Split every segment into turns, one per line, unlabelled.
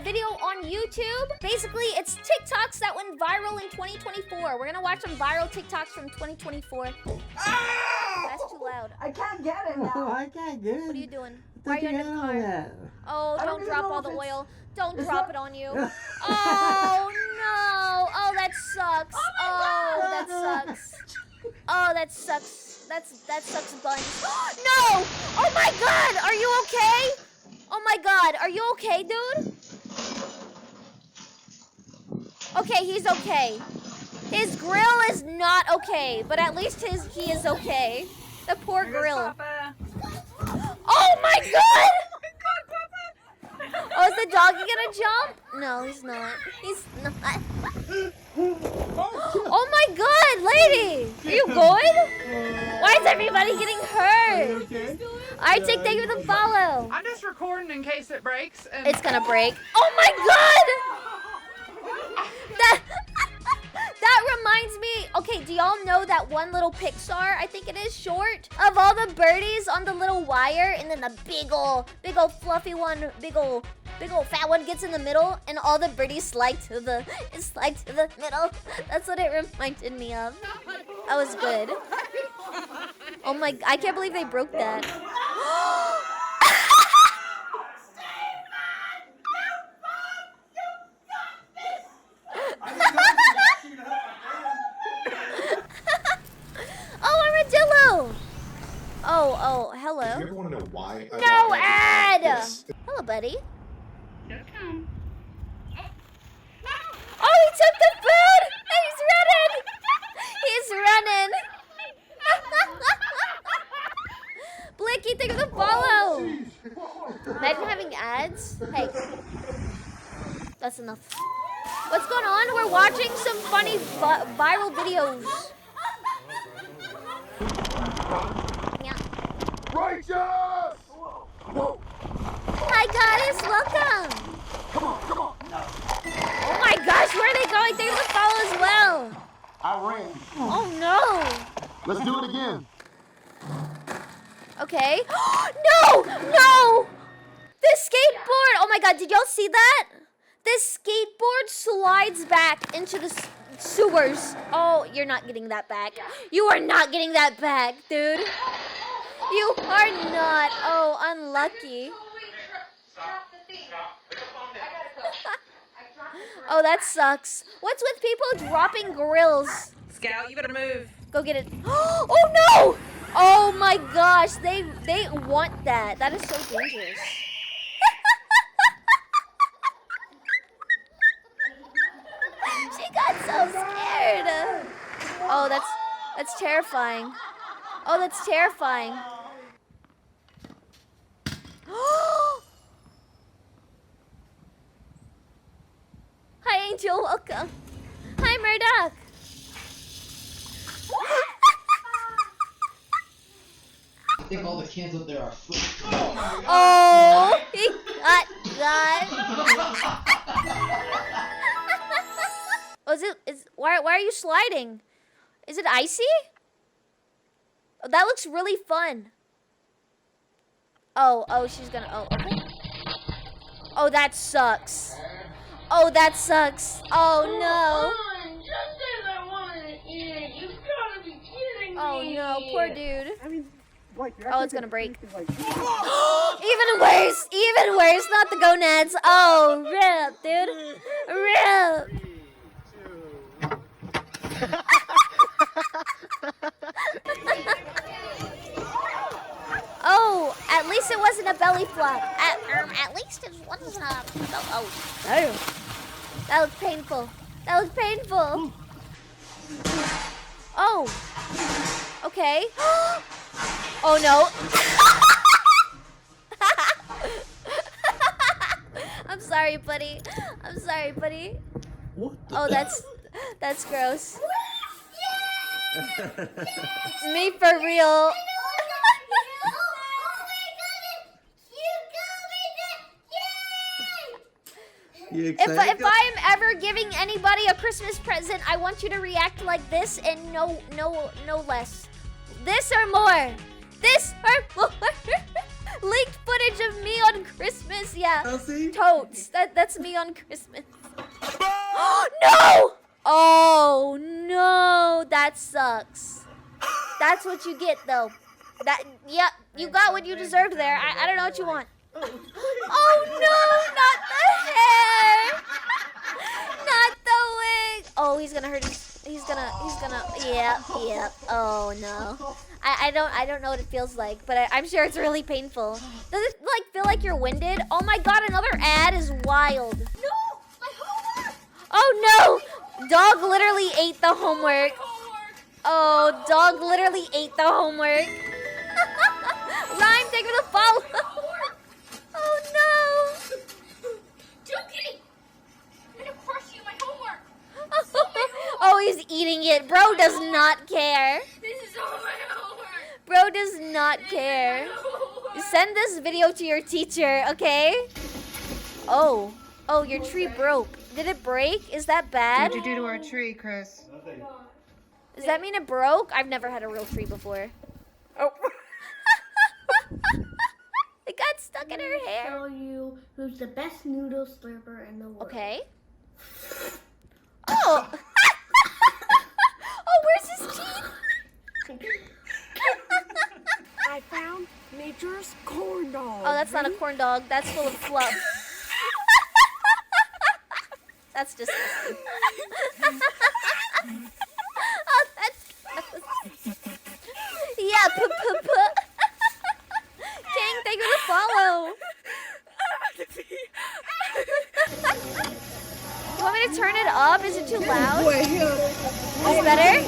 video on YouTube. Basically, it's TikToks that went viral in 2024. We're gonna watch some viral TikToks from 2024. That's too loud.
I can't get it now.
I can't get it.
What are you doing? Why are you under the car?
That.
Oh,
I
don't
don't
drop
even know
all the
if it's-
oil. Don't
it's
drop
not-
it on you. Oh, no. Oh, that sucks. Oh, that sucks. Oh, that sucks. That sucks buns. No! Oh my god! Are you okay? Oh my god, are you okay, dude? Okay, he's okay. His grill is not okay, but at least he is okay. The poor grill. Oh my god! Oh, is the doggy gonna jump? No, he's not. He's not. Oh my god, lady! Are you good? Why is everybody getting hurt?
Okay.
Alright, thank you for the follow.
I'm just recording in case it breaks. And
It's gonna break. Oh my god! That reminds me. Okay, do y'all know that one little Pixar, I think it is, short of all the birdies on the little wire, and then the big ol' fluffy one, big ol' fat one gets in the middle, and all the birdies slide to the middle. That's what it reminded me of. That was good. Oh my! I can't believe they broke that. Oh, Armadillo! Oh, hello.
You ever want to know why?
No ad!
Yes.
Hello, buddy.
Just come.
Oh, he took the food! He's running! He's running! Blicky, thank you for the follow! Imagine having ads. Hey. That's enough. What's going on? We're watching some funny viral videos. Yeah.
Righteous! Whoa!
Hi, goddess. Welcome.
Come on!
Oh my gosh, where are they going? Thank you for the follow as well.
I ran.
Oh no.
Let's do it again.
Okay. No! No! The skateboard! Oh my god, did y'all see that? This skateboard slides back into the sewers. Oh, you're not getting that back. You are not getting that back, dude. You are not. Oh, unlucky. Oh, that sucks. What's with people dropping grills?
Scout, you better move.
Go get it. Oh no! Oh my gosh, they want that. That is so dangerous. She got so scared. Oh, that's terrifying. Oh, that's terrifying. Hi, Angel. Welcome. Hi, Murdoch.
I think all the cans up there are free.
Oh, he got. Oh, why are you sliding? Is it icy? Oh, that looks really fun. Oh, she's gonna. Oh, okay. Oh, that sucks. Oh, that sucks. Oh no. Oh no, poor dude.
I mean, like, you're
Oh,
actually
it's gonna break.
like,
Even worse, not the gonads. Oh, rip, dude. Rip. Oh, at least it wasn't a belly flop. At least it wasn't a. Oh,
damn.
that looked painful. That looked painful. Oh. Okay. Oh no. I'm sorry, buddy. I'm sorry, buddy.
What the?
Oh, that's gross. Me for real.
You
If
excited?
I am ever giving anybody a Christmas present, I want you to react like this and no less. This or more. This or more. Leaked footage footage of me on Christmas. Yeah.
I'll see.
Totes. That's me on Christmas. No! Oh no, that sucks. That's what you get though. Yep, you got what you deserved there. I don't know what you want. Oh no, not the hair. Not the wig. Oh, he's gonna hurt he's gonna yeah. Oh no. I don't know what it feels like, but I'm sure it's really painful. Does it like feel like you're winded? Oh my god, another ad is wild.
No, my homework.
Oh no! Dog literally ate the homework. Oh, dog literally ate the homework. Rhyme, thank you for the follow. Oh no!
Dookie, I'm gonna crush you. My homework.
Oh, he's eating it. Bro does not care.
This is all my homework.
Bro does not care. Send this video to your teacher, okay? Oh, your tree broke. Did it break? Is that bad?
What'd you do to our tree, Chris?
Does that mean it broke? I've never had a real tree before.
Oh.
It got stuck in her hair.
Tell you who's the best noodle slurper in the world.
Okay. Oh. Oh, where's his teeth?
I found nature's corn dog.
Oh, that's not a corn dog. That's full of fluff. That's disgusting. Oh, that's gross. Yeah, King, thank you for the follow. You want me to turn it up? Is it too loud? Is it better?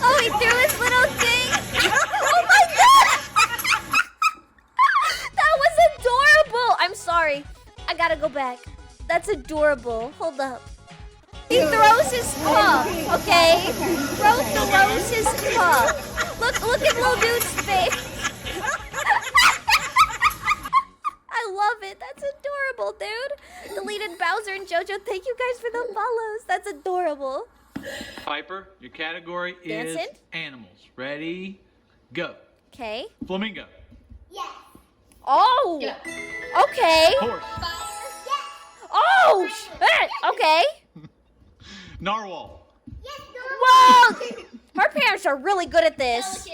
Oh, he threw his little thing. Oh my god! That was adorable. I'm sorry. I gotta go back. That's adorable. Hold up. He throws his cup, okay? Bro throws his cup. Look at little dude's face. I love it. That's adorable, dude. Deleted Bowser and JoJo, thank you guys for the follows. That's adorable.
Piper, your category is
Dancing?
animals. Ready, go.
Okay.
Flamingo.
Oh. Okay.
Horse.
Oh, shit. Okay.
Narwhal.
Whoa. Her parents are really good at this.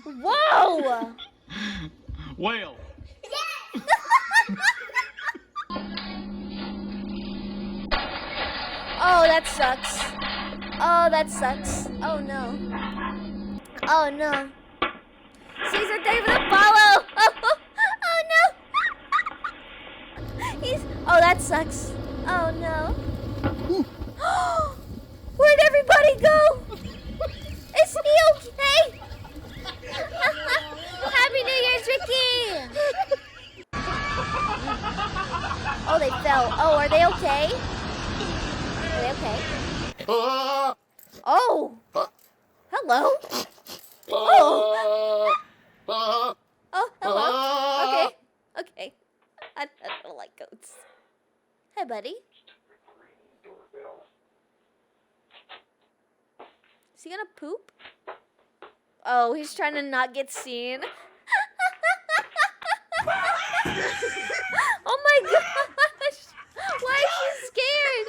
Whoa.
Whale.
Oh, that sucks. Oh, that sucks. Oh, no. Oh, no. Caesar, thank you for the follow. Oh, no. Oh, that sucks. Oh, no. Where'd everybody go? Is he okay? Happy New Year, Tricky. Oh, they fell. Oh, are they okay? Are they okay? Oh. Hello. Oh. Oh, hello. Okay. Okay. I don't like goats. Hey, buddy. Is he gonna poop? Oh, he's trying to not get seen. Oh my gosh. Why is she scared?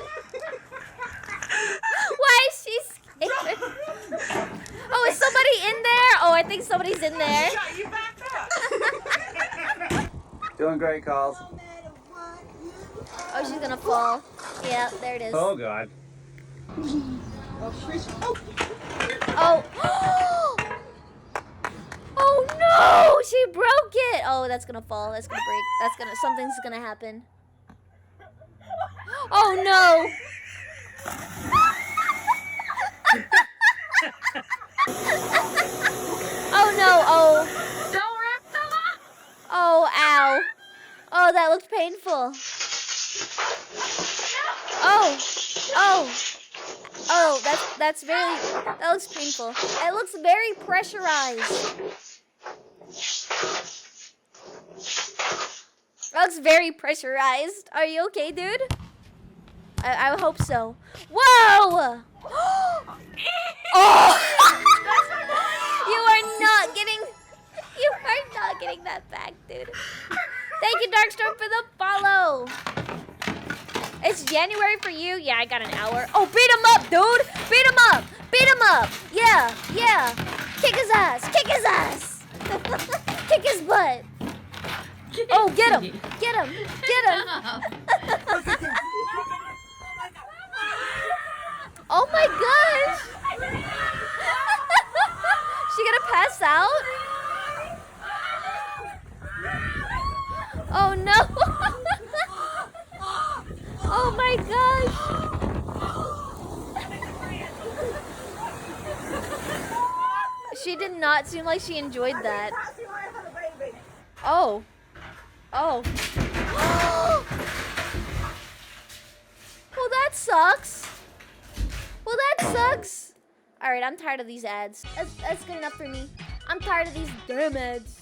Why is she scared? Oh, is somebody in there? Oh, I think somebody's in there.
Doing great, Calls.
Oh, she's gonna fall. Yeah, there it is.
Oh, God.
Oh. Oh no! She broke it! Oh, that's gonna fall. That's gonna break. Something's gonna happen. Oh no! Oh no! Oh. Oh, ow. Oh, that looked painful. Oh. Oh. Oh, that looks painful. It looks very pressurized. That looks very pressurized. Are you okay, dude? I hope so. Whoa! Oh! You are not getting getting that back, dude. Thank you, Darkstorm, for the follow. It's January for you. Yeah, I got an hour. Oh, beat him up, dude. Beat him up. Beat him up. Yeah, yeah. Kick his ass. Kick his ass. Kick his butt. Oh, get him. Get him. Get him. Oh my gosh. She gonna pass out? Oh no. Oh my gosh. She did not seem like she enjoyed that. Oh. Oh. Well, that sucks. Well, that sucks. All right, I'm tired of these ads. That's good enough for me. I'm tired of these damn ads.